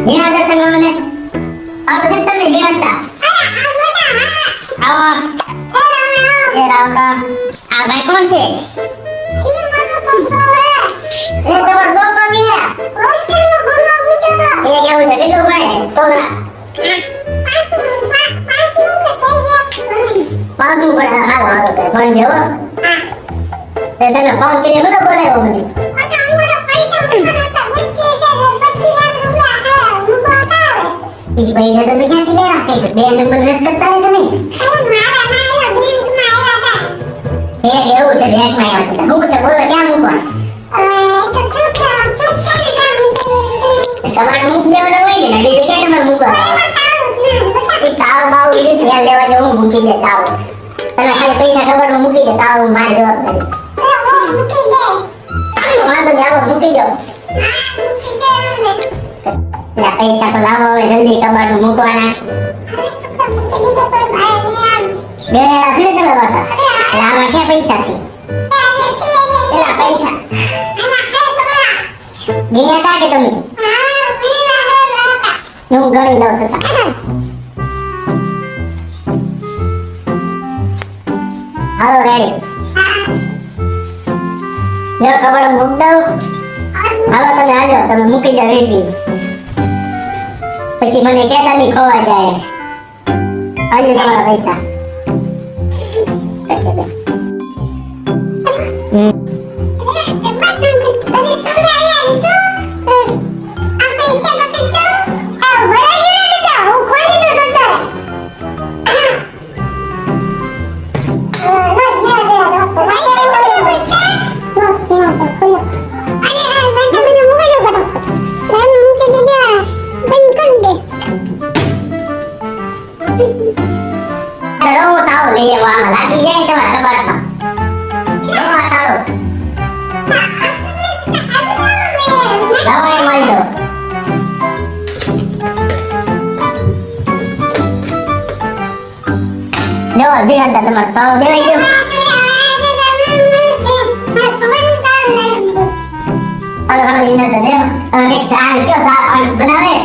જીણા હતા તમે મને આ તો તમને જીણતા આવો એ રામ રામ આ ભાઈ કોણ છે એ તમારો છોકરો છે એ કેવું છે કેટલું ભાઈ છોકરા પાગું પડે હાલો હાલો પણ જેવો તે તમે ફોન કરીને બધો બોલાવ્યો મને ઈ પૈસા તમે ક્યાંથી લેવા કઈ બે નંબર રદ કરતા હોય તમે એ એવું છે બેંકમાં આવ્યા હતા હું છે બોલો ક્યાં મૂકવા તમારે મૂક દેવાના હોય ને બીજું ક્યાં તમારે મૂકવા એ તાવ બાવ લીધું ધ્યાન લેવા જો હું મૂકી દે તાવ તમે ખાલી પૈસા ખબર મૂકી દે તાવ મારી જવાબદારી વાંધો જાઓ મૂકી જાઓ પૈસા તો લાવો હવે જલ્દી કબાટમાં મૂકવાના બે આપી તમે પાછા લાવવા ક્યાં પૈસા છે એલા પૈસા ગયા તા કે તમે હું ગણી લઉં છું હાલો રેડી જો કબાટ મૂક દઉં હાલો તમે હાલો તમે મૂકી જાઓ રેડી પછી મને કહેતા નહીં ખોવા જાય આજે તમારા પૈસા લાગી જાય તમારા કબાટમાં દવાઈ મળી દો જો જીણતા તમારે પાવ દેવાઈ ગયો હાલો હાલો જીણતા દેવ હવે ચા કયો ચા પાણી બનાવે